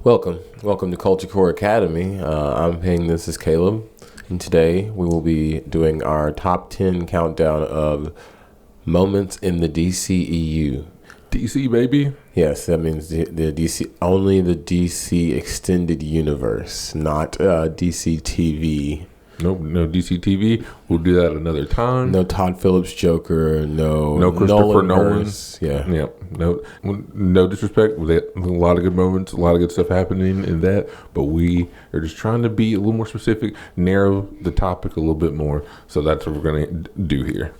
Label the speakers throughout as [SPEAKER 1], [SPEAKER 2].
[SPEAKER 1] Welcome to Culture Core Academy. I'm Ping, this is Caleb, and today we will be doing our top 10 countdown of moments in the DCEU.
[SPEAKER 2] DC, baby?
[SPEAKER 1] Yes, that means the DC, only the DC extended universe, not DC TV.
[SPEAKER 2] Nope, no DC TV. We'll do that another time.
[SPEAKER 1] No Todd Phillips Joker, no
[SPEAKER 2] Christopher Nolan.
[SPEAKER 1] Yeah.
[SPEAKER 2] No disrespect. A lot of good moments, a lot of good stuff happening in that, but we are just trying to be a little more specific, narrow the topic a little bit more. So that's what we're going to do here.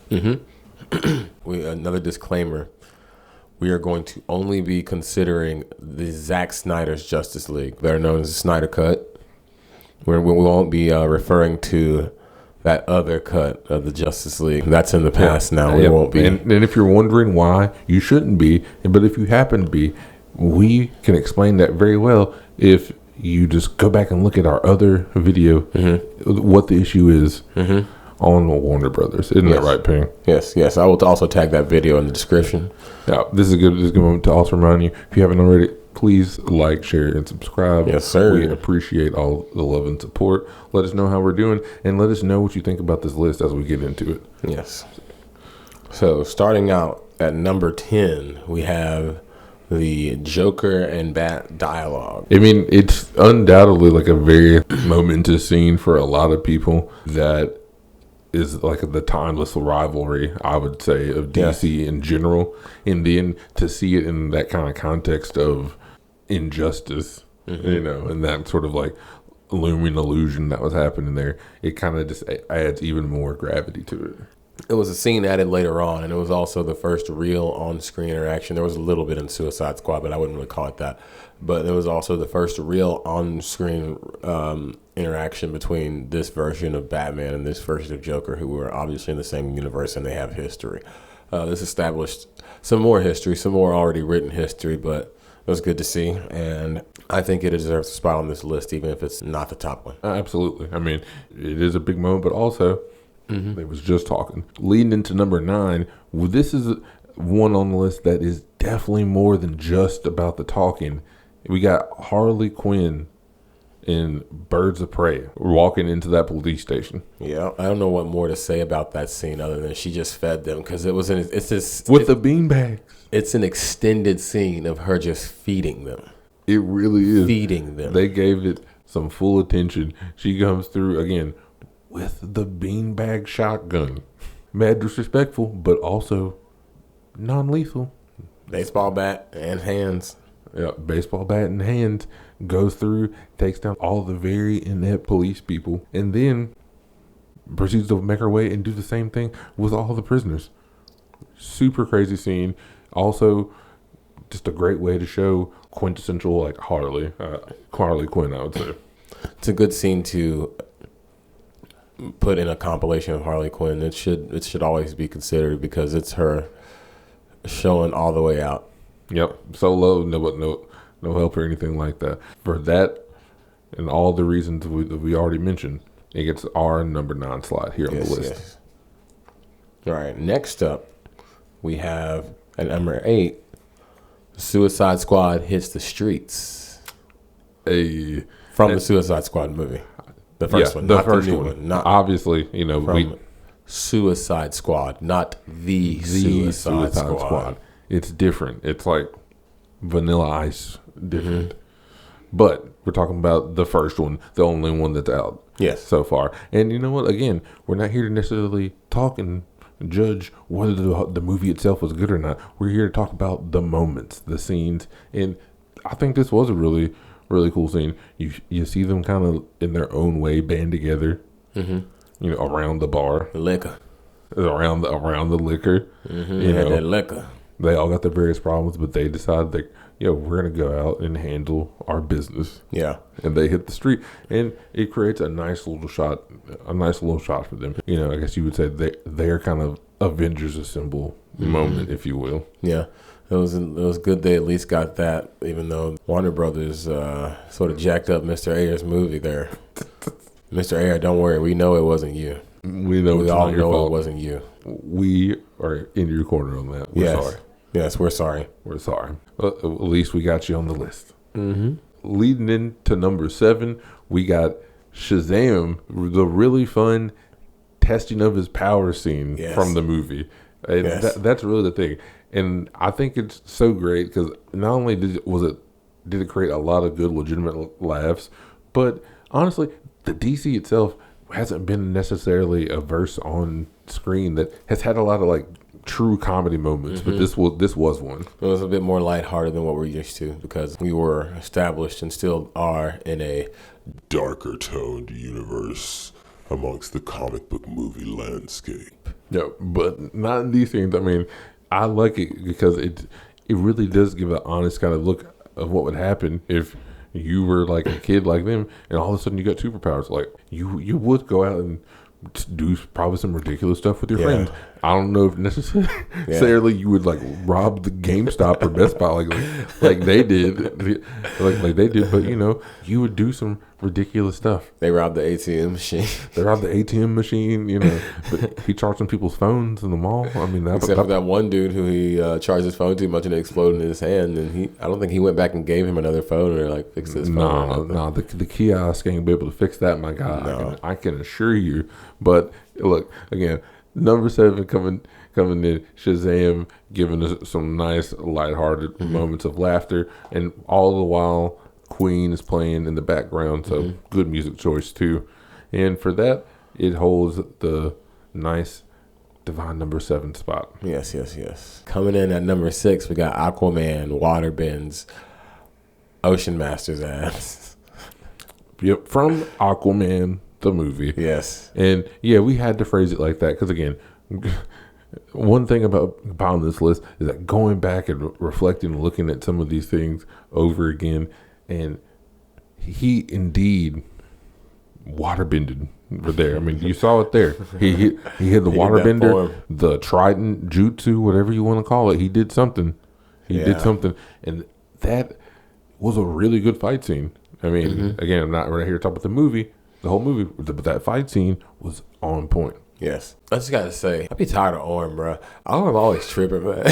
[SPEAKER 1] Another disclaimer. We are going to only be considering the Zack Snyder's Justice League, better known as the Snyder Cut. We won't be referring to that other cut of the Justice League. That's in the past now. We won't be.
[SPEAKER 2] And if you're wondering why, you shouldn't be. But if you happen to be, we can explain that very well if you just go back and look at our other video, what the issue is on Warner Brothers. Isn't that right, Ping?
[SPEAKER 1] Yes. I will also tag that video in the description.
[SPEAKER 2] Now, this is a good moment to also remind you, if you haven't already, please like, share, and subscribe.
[SPEAKER 1] Yes, sir.
[SPEAKER 2] We appreciate all the love and support. Let us know how we're doing, and let us know what you think about this list as we get into it.
[SPEAKER 1] Yes. So, starting out at number 10, we have the Joker and Bat dialogue.
[SPEAKER 2] I mean, it's undoubtedly like a very momentous scene for a lot of people that is like the timeless rivalry, I would say, of DC in general. And then to see it in that kind of context of injustice, and that sort of like looming illusion that was happening there, it kind of just adds even more gravity to it.
[SPEAKER 1] It was a scene added later on, and it was also the first real on-screen interaction. There was a little bit in Suicide Squad, but I wouldn't really call it that. But it was also the first real on-screen interaction between this version of Batman and this version of Joker, who were obviously in the same universe and they have history. This established some more history, some more already written history, but it was good to see. And I think it deserves a spot on this list, even if it's not the top one.
[SPEAKER 2] Absolutely. I mean, it is a big moment, but also they was just talking. Leading into number 9, this is one on the list that is definitely more than just about the talking. We got Harley Quinn in Birds of Prey walking into that police station.
[SPEAKER 1] Yeah, I don't know what more to say about that scene other than she just fed them, because the
[SPEAKER 2] beanbags.
[SPEAKER 1] It's an extended scene of her just feeding them.
[SPEAKER 2] It really is.
[SPEAKER 1] Feeding them.
[SPEAKER 2] They gave it some full attention. She comes through again with the beanbag shotgun. Mad disrespectful, but also non-lethal.
[SPEAKER 1] Baseball bat and hands.
[SPEAKER 2] Yeah, baseball bat in hand, goes through, takes down all the very inept police people, and then proceeds to make her way and do the same thing with all the prisoners. Super crazy scene. Also, just a great way to show quintessential like Harley Quinn, I would say.
[SPEAKER 1] It's a good scene to put in a compilation of Harley Quinn. It should always be considered because it's her showing all the way out.
[SPEAKER 2] Yep, solo, no help or anything like that. For that and all the reasons we already mentioned, it gets our number 9 slot here on the list.
[SPEAKER 1] Yes. All right, next up, we have at number 8, Suicide Squad hits the streets. From the Suicide Squad movie. The first one, not the new one. Not
[SPEAKER 2] obviously,
[SPEAKER 1] Suicide Squad, not the Suicide Squad.
[SPEAKER 2] It's different. It's like Vanilla Ice different. But we're talking about the first one, the only one that's out so far. And you know what? Again, we're not here to necessarily talk and judge whether the movie itself was good or not. We're here to talk about the moments, the scenes. And I think this was a really, really cool scene. You see them kind of in their own way band together, around the bar.
[SPEAKER 1] The liquor.
[SPEAKER 2] Around the liquor.
[SPEAKER 1] That liquor.
[SPEAKER 2] They all got their various problems, but they decided that, we're going to go out and handle our business.
[SPEAKER 1] Yeah.
[SPEAKER 2] And they hit the street. And it creates a nice little shot for them. I guess you would say they're kind of Avengers Assemble moment, if you will.
[SPEAKER 1] Yeah. It was good they at least got that, even though Warner Brothers sort of jacked up Mr. Ayer's movie there. Mr. Ayer, don't worry. We know it wasn't you.
[SPEAKER 2] We all know
[SPEAKER 1] it wasn't you.
[SPEAKER 2] We are in your corner on that. We're sorry.
[SPEAKER 1] Yes, we're sorry.
[SPEAKER 2] We're sorry. At least we got you on the list. leading into number 7, we got Shazam, the really fun testing of his power scene from the movie. And that's really the thing. And I think it's so great because not only did it create a lot of good, legitimate laughs, but honestly, the DC itself hasn't been necessarily a verse on screen that has had a lot of like true comedy moments, but this was one.
[SPEAKER 1] It was a bit more lighthearted than what we're used to because we were established and still are in a darker toned universe amongst the comic book movie landscape.
[SPEAKER 2] No, but not in these things. I mean, I like it because it really does give an honest kind of look of what would happen if you were like a kid like them and all of a sudden you got superpowers. Like you would go out and do probably some ridiculous stuff with your friends. I don't know if necessarily you would like rob the GameStop or Best Buy like they did, like they did. But you would do some ridiculous stuff.
[SPEAKER 1] They robbed the ATM machine.
[SPEAKER 2] But he charged some people's phones in the mall. I mean,
[SPEAKER 1] except for that one dude who he charged his phone too much and it exploded in his hand. And I don't think he went back and gave him another phone or like fixed his phone.
[SPEAKER 2] No, the kiosk ain't be able to fix that, my guy. No. I can assure you. But look again. Number 7 coming in, Shazam, giving us some nice lighthearted moments of laughter, and all the while Queen is playing in the background, so good music choice too. And for that, it holds the nice divine number 7 spot.
[SPEAKER 1] Yes. Coming in at number 6, we got Aquaman, Waterbends, Ocean Master's ass.
[SPEAKER 2] Yep, from Aquaman, the movie.
[SPEAKER 1] Yes.
[SPEAKER 2] And we had to phrase it like that because again, one thing about compiling this list is that going back and reflecting and looking at some of these things over again, and he indeed waterbended there. I mean, you saw it there. He had the waterbender, the trident jutsu, whatever you want to call it. He did something. Did something, and that was a really good fight scene. I mean, again, I'm not right here to talk about the movie. The whole movie, but that fight scene was on point.
[SPEAKER 1] Yes. I just got to say, I be tired of Orm, bro. Orm always tripping, man.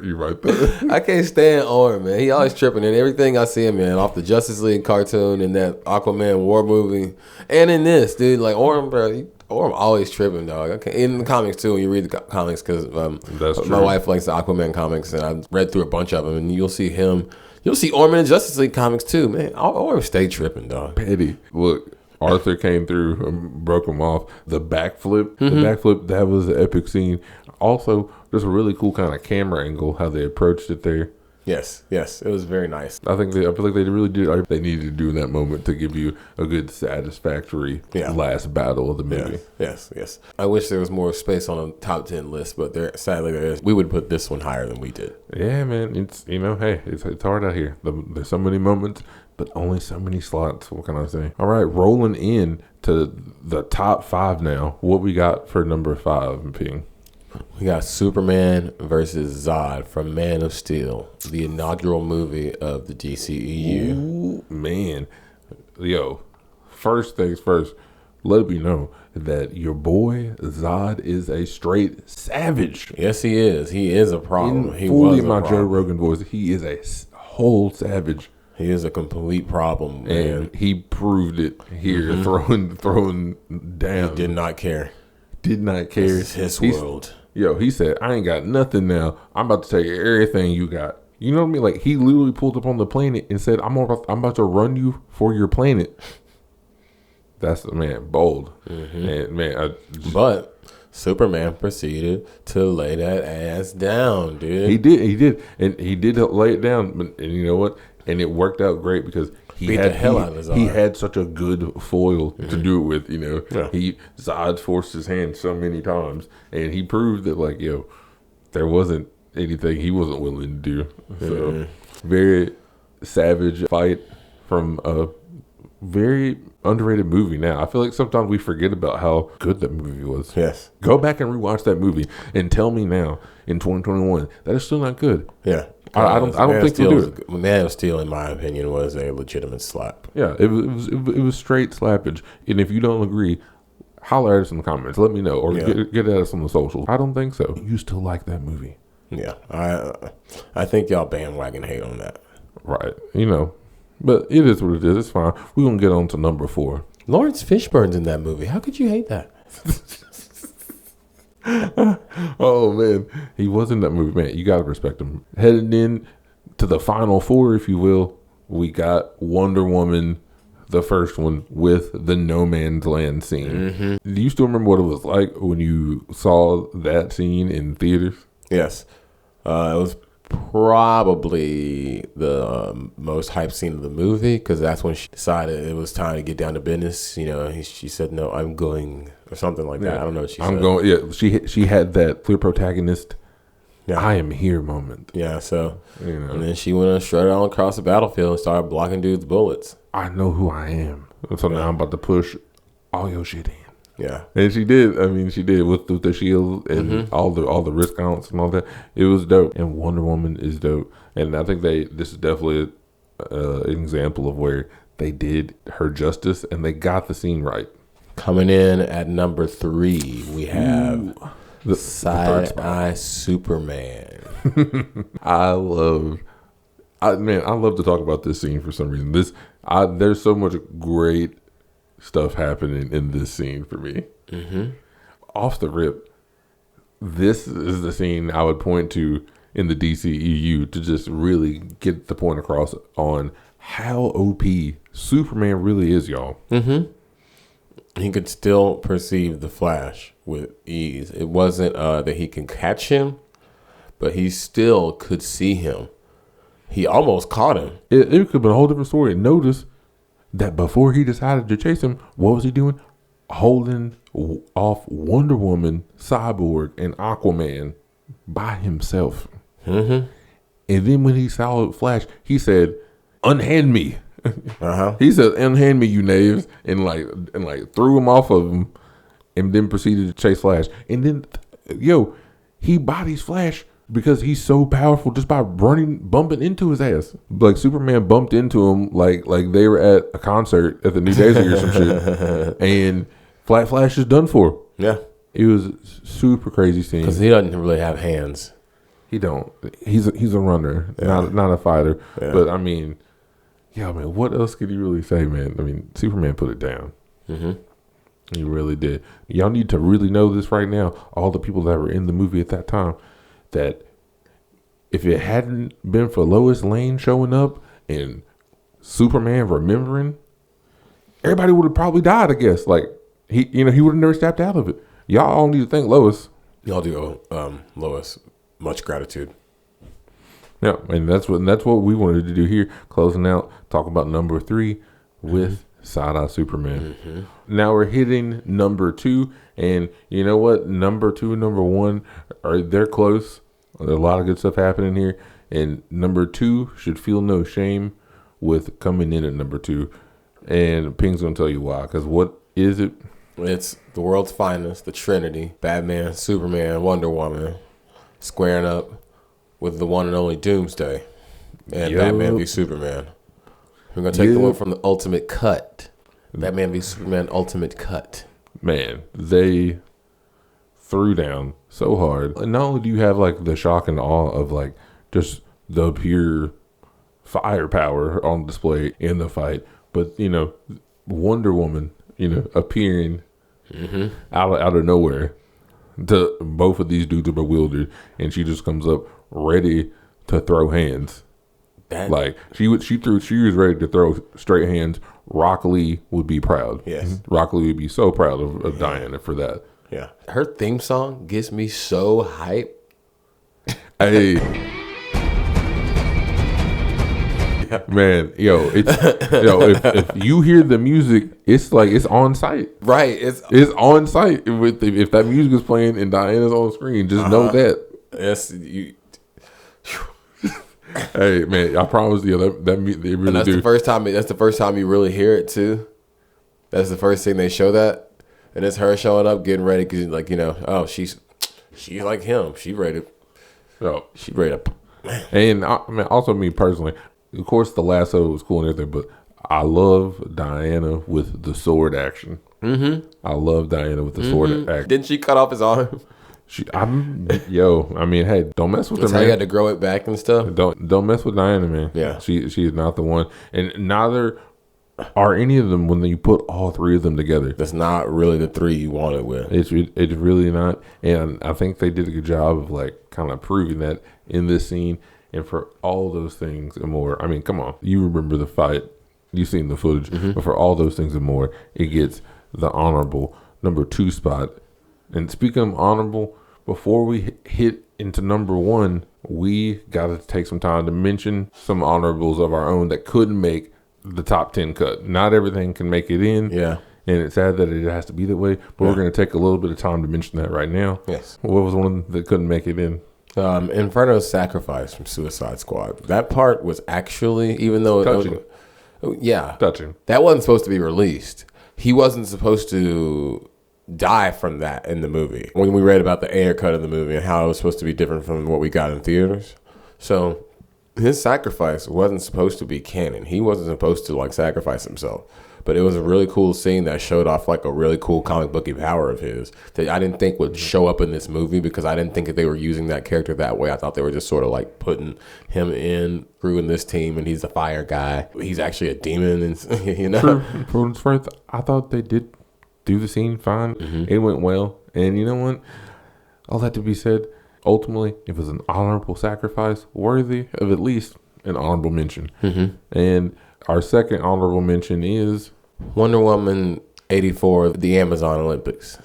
[SPEAKER 2] You're right there.
[SPEAKER 1] I can't stand Orm, man. He always tripping in everything I see him in, off the Justice League cartoon and that Aquaman war movie. And in this, dude, like Orm, bro, I'm always tripping, dog. Okay, in the comics too. When you read the comics, because my wife likes the Aquaman comics, and I've read through a bunch of them. And you'll see Orm in the Justice League comics too, man. Orm stay tripping, dog.
[SPEAKER 2] Petty. Look, Arthur came through and broke him off. The backflip, that was an epic scene. Also, there's a really cool kind of camera angle how they approached it there.
[SPEAKER 1] Yes, it was very nice.
[SPEAKER 2] I feel like they really did. They needed to do in that moment to give you a good, satisfactory last battle of the movie.
[SPEAKER 1] Yes. I wish there was more space on a top 10 list, but sadly there is. We would put this one higher than we did.
[SPEAKER 2] Yeah, man. It's hey, it's hard out here. There's so many moments, but only so many slots. What can I say? All right, rolling in to the top 5 now. What we got for number 5, Ping?
[SPEAKER 1] We got Superman versus Zod from Man of Steel, the inaugural movie of the DCEU.
[SPEAKER 2] Ooh, man. Yo, first things first, let it be known that your boy Zod is a straight savage.
[SPEAKER 1] Yes, he is. He is a problem.
[SPEAKER 2] He was my Joe Rogan voice. He is a whole savage.
[SPEAKER 1] He is a complete problem, man.
[SPEAKER 2] And he proved it here, throwing down.
[SPEAKER 1] He did not care.
[SPEAKER 2] This
[SPEAKER 1] is his world.
[SPEAKER 2] He said, I ain't got nothing now. I'm about to take everything you got. You know what I mean? Like, he literally pulled up on the planet and said, I'm about to run you for your planet. That's, man, bold. And, man,
[SPEAKER 1] but Superman proceeded to lay that ass down, dude.
[SPEAKER 2] He did. And he did lay it down. And you know what? And it worked out great because he had such a good foil to do it with, Zod forced his hand so many times, and he proved that, like, there wasn't anything he wasn't willing to do. So, very savage fight from a very underrated movie now. I feel like sometimes we forget about how good that movie was.
[SPEAKER 1] Yes.
[SPEAKER 2] Go back and rewatch that movie and tell me now in 2021 that it's still not good.
[SPEAKER 1] Yeah.
[SPEAKER 2] I don't think we'll do it.
[SPEAKER 1] Man of Steel, in my opinion, was a legitimate slap.
[SPEAKER 2] Yeah, it was straight slappage. And if you don't agree, holler at us in the comments. Let me know, or get at us on the socials. I don't think so. You still like that movie?
[SPEAKER 1] Yeah, I think y'all bandwagon hate on that.
[SPEAKER 2] Right. But it is what it is. It's fine. We're going to get on to number 4.
[SPEAKER 1] Lawrence Fishburne's in that movie. How could you hate that?
[SPEAKER 2] Oh, man. He was in that movie, man. You got to respect him. Heading in to the final 4, if you will, we got Wonder Woman, the first one, with the No Man's Land scene. Mm-hmm. Do you still remember what it was like when you saw that scene in theaters?
[SPEAKER 1] Yes. It was probably the most hyped scene of the movie, because that's when she decided it was time to get down to business. She said, "No, I'm going," or something like that. I don't know what she said.
[SPEAKER 2] I'm going. Yeah, she had that clear protagonist. Yeah. I am here moment.
[SPEAKER 1] Yeah, so and then she went and strutted on across the battlefield and started blocking dudes' bullets.
[SPEAKER 2] I know who I am. So now I'm about to push all your shit in.
[SPEAKER 1] Yeah,
[SPEAKER 2] and she did. I mean, she did with the shield and all the risk counts and all that. It was dope. And Wonder Woman is dope. And I think this is definitely an example of where they did her justice and they got the scene right.
[SPEAKER 1] Coming in at number 3, we have the Side-Eye Superman.
[SPEAKER 2] I love to talk about this scene for some reason. There's so much great stuff happening in this scene for me. Mm-hmm. Off the rip, this is the scene I would point to in the DCEU to just really get the point across on how OP Superman really is, y'all.
[SPEAKER 1] Mm-hmm. He could still perceive the Flash with ease. It wasn't that he can catch him, but he still could see him. He almost caught him.
[SPEAKER 2] It could have been a whole different story. Notice that before he decided to chase him, what was he doing? Holding off Wonder Woman, Cyborg, and Aquaman by himself. Mm-hmm. And then when he saw Flash, he said, "Unhand me." Uh-huh. He said, "Unhand me, you knaves," and threw him off of him, and then proceeded to chase Flash. And then, he bodies Flash because he's so powerful just by bumping into his ass. Like Superman bumped into him like they were at a concert at the New Daisy or some shit, and Flash is done for.
[SPEAKER 1] Yeah,
[SPEAKER 2] it was super crazy scene
[SPEAKER 1] because he doesn't really have hands.
[SPEAKER 2] He don't. He's a runner, not a fighter. Yeah. But I mean. Yeah, man, what else could you really say, man? I mean, Superman put it down. Mm-hmm. He really did. Y'all need to really know this right now, all the people that were in the movie at that time, that if it hadn't been for Lois Lane showing up and Superman remembering, everybody would have probably died, I guess. Like, he would have never stepped out of it. Y'all all need to thank Lois.
[SPEAKER 1] Y'all do owe Lois much gratitude.
[SPEAKER 2] Yeah, and that's what we wanted to do here, closing out, talk about number 3 with Side-Eye Superman. Mm-hmm. Now we're hitting number 2, and you know what? Number 2 and number 1 they're close. There's a lot of good stuff happening here, and number 2 should feel no shame with coming in at number 2. And Ping's gonna tell you why. Because what is it?
[SPEAKER 1] It's the world's finest, the Trinity: Batman, Superman, Wonder Woman, squaring up with the one and only Doomsday and Batman v Superman. We're going to take the one from the Ultimate Cut. Batman v Superman Ultimate Cut.
[SPEAKER 2] Man, they threw down so hard. And not only do you have like the shock and awe of like just the pure firepower on display in the fight, but Wonder Woman, appearing out of nowhere. Both of these dudes are bewildered, and she just comes up ready to throw hands. She was ready to throw straight hands. Rock Lee would be proud.
[SPEAKER 1] Yes,
[SPEAKER 2] Rock Lee would be so proud of Diana for that.
[SPEAKER 1] Yeah, her theme song gets me so hyped.
[SPEAKER 2] Hey, man, if you hear the music, it's like it's on site.
[SPEAKER 1] Right,
[SPEAKER 2] it's on site. If that music is playing and Diana's on screen, just know that.
[SPEAKER 1] Yes, you.
[SPEAKER 2] Hey man, I promise you that they really
[SPEAKER 1] and that's
[SPEAKER 2] do.
[SPEAKER 1] That's the first time you really hear it too. That's the first thing they show that, and it's her showing up, getting ready because she's like him. She ready. She ready to.
[SPEAKER 2] And also me personally, of course, the lasso was cool and everything, but I love Diana with the sword action. Mm-hmm. I love Diana with the sword action.
[SPEAKER 1] Didn't she cut off his arm?
[SPEAKER 2] I mean, hey, don't mess with her, man.
[SPEAKER 1] How you had to grow it back and stuff.
[SPEAKER 2] Don't mess with Diana, man.
[SPEAKER 1] Yeah,
[SPEAKER 2] she is not the one, and neither are any of them when you put all three of them together.
[SPEAKER 1] That's not really the three you wanted with.
[SPEAKER 2] It's really not, and I think they did a good job of like kind of proving that in this scene, and for all those things and more. I mean, come on, you remember the fight, you've seen the footage, but for all those things and more, it gets the honorable number 2 spot. And speaking of honorable, before we hit into number 1, we got to take some time to mention some honorables of our own that couldn't make the top 10 cut. Not everything can make it in.
[SPEAKER 1] Yeah.
[SPEAKER 2] And it's sad that it has to be that way, but we're going to take a little bit of time to mention that right now.
[SPEAKER 1] Yes.
[SPEAKER 2] What was one that couldn't make it in?
[SPEAKER 1] Inferno's sacrifice from Suicide Squad. That part was actually, even though
[SPEAKER 2] touching.
[SPEAKER 1] Touching. That wasn't supposed to be released. He wasn't supposed to die from that in the movie. When we read about the air cut of the movie and how it was supposed to be different from what we got in theaters. So his sacrifice wasn't supposed to be canon. He wasn't supposed to like sacrifice himself. But it was a really cool scene that showed off like a really cool comic booky power of his that I didn't think would show up in this movie because I didn't think that they were using that character that way. I thought they were just sort of like putting him in, screwing this team, and he's a fire guy. He's actually a demon, and you know.
[SPEAKER 2] For what it's worth, I thought they did do the scene fine. It went well, and you know what? All that to be said, ultimately, it was an honorable sacrifice, worthy of at least an honorable mention. And our second honorable mention is
[SPEAKER 1] Wonder Woman 84, the Amazon Olympics.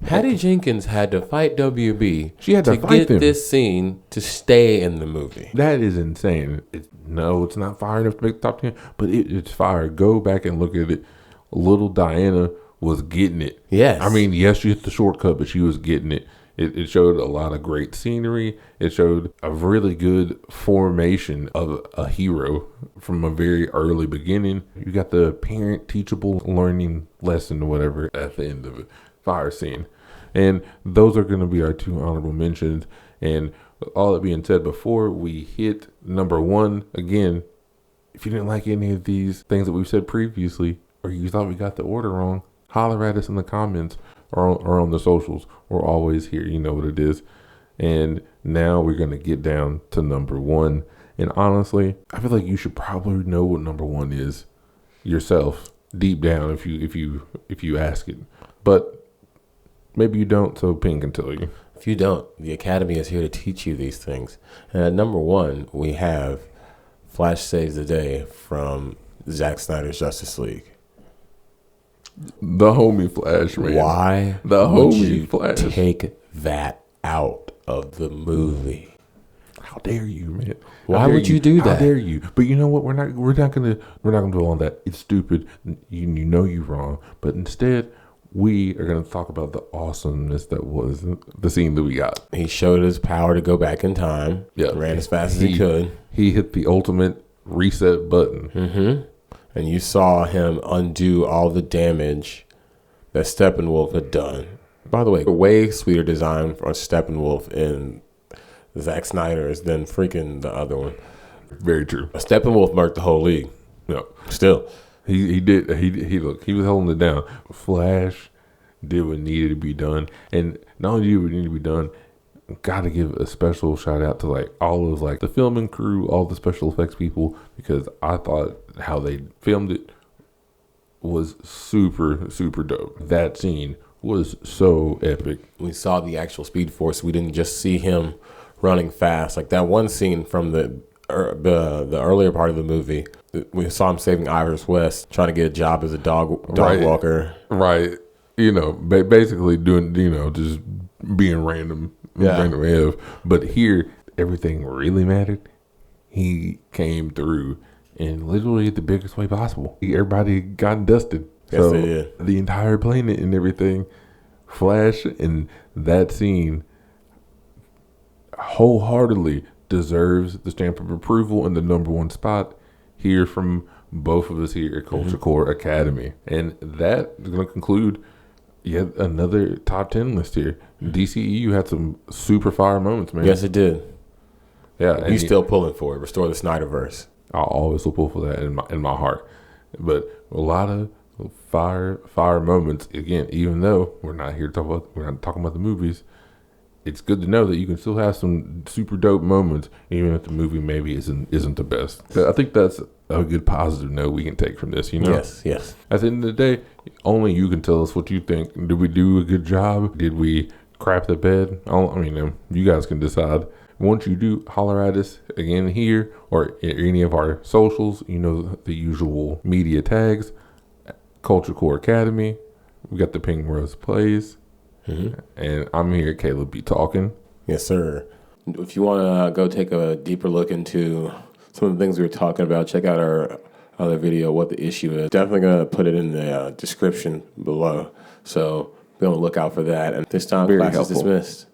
[SPEAKER 1] Patty Jenkins had to fight WB.
[SPEAKER 2] She had to fight them.
[SPEAKER 1] This scene to stay in the movie.
[SPEAKER 2] That is insane. It's not fire enough to make the top 10, but it's fire. Go back and look at it. Little Diana was getting it.
[SPEAKER 1] Yes.
[SPEAKER 2] I mean, yes, she hit the shortcut, but she was getting it. It showed a lot of great scenery. It showed a really good formation of a hero from a very early beginning. You got the parent teachable learning lesson or whatever at the end of a fire scene. And those are going to be our 2 honorable mentions. And with all that being said, before we hit number 1, again, if you didn't like any of these things that we've said previously, or you thought we got the order wrong, holler at us in the comments or on the socials. We're always here. You know what it is. And now we're going to get down to number 1. And honestly, I feel like you should probably know what number 1 is yourself deep down if you ask it. But maybe you don't, so Ping can tell you.
[SPEAKER 1] If you don't, the Academy is here to teach you these things. And at number 1, we have Flash Saves the Day from Zack Snyder's Justice League.
[SPEAKER 2] The homie Flash, man.
[SPEAKER 1] Why
[SPEAKER 2] the
[SPEAKER 1] would
[SPEAKER 2] homie
[SPEAKER 1] you
[SPEAKER 2] Flash
[SPEAKER 1] take that out of the movie?
[SPEAKER 2] How dare you, man?
[SPEAKER 1] Why would you do that?
[SPEAKER 2] How dare you? But you know what? We're not gonna dwell on that. It's stupid. You know you're wrong. But instead, we are gonna talk about the awesomeness that was the scene that we got.
[SPEAKER 1] He showed his power to go back in time. Yeah, ran as fast as he could.
[SPEAKER 2] He hit the ultimate reset button.
[SPEAKER 1] And you saw him undo all the damage that Steppenwolf had done. By the way, a way sweeter design for Steppenwolf in Zack Snyder's than freaking the other one.
[SPEAKER 2] Very true.
[SPEAKER 1] Steppenwolf murked the whole league.
[SPEAKER 2] No,
[SPEAKER 1] still.
[SPEAKER 2] He did. He was holding it down. Flash did what needed to be done. And not only did what needed to be done, got to give a special shout out to like all of like the filming crew, all the special effects people, because I thought how they filmed it was super, super dope. That scene was so epic.
[SPEAKER 1] We saw the actual Speed Force. We didn't just see him running fast. Like that one scene from the earlier part of the movie, we saw him saving Iris West, trying to get a job as a dog walker.
[SPEAKER 2] Right. You know, basically doing, just being random. Yeah. But here, everything really mattered. He came through in literally the biggest way possible. Everybody got dusted.
[SPEAKER 1] Yes, so they did.
[SPEAKER 2] The entire planet and everything. Flash and that scene wholeheartedly deserves the stamp of approval and the number 1 spot here from both of us here at Culture Core Academy. And that is going to conclude yet another top 10 list here. DCEU had some super fire moments, man.
[SPEAKER 1] Yes, it did.
[SPEAKER 2] Yeah.
[SPEAKER 1] He's still pulling for it. Restore the Snyderverse.
[SPEAKER 2] I'll always look for that in my heart. But a lot of fire moments. Again, even though we're not talking about the movies, it's good to know that you can still have some super dope moments, even if the movie maybe isn't the best. I think that's a good positive note we can take from this.
[SPEAKER 1] Yes.
[SPEAKER 2] At the end of the day, only you can tell us what you think. Did we do a good job? Did we crap the bed? You guys can decide. Once you do, holler at us again here or any of our socials. The usual media tags. Culture Core Academy. We got the Pink Rose Plays. Mm-hmm. And I'm here, Caleb B. Talking.
[SPEAKER 1] Yes, sir. If you want to go take a deeper look into some of the things we were talking about, check out our other video, What the Issue Is. Definitely going to put it in the description below. So be on the lookout for that. And this time, class is dismissed.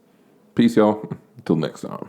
[SPEAKER 2] Peace, y'all. Until next time.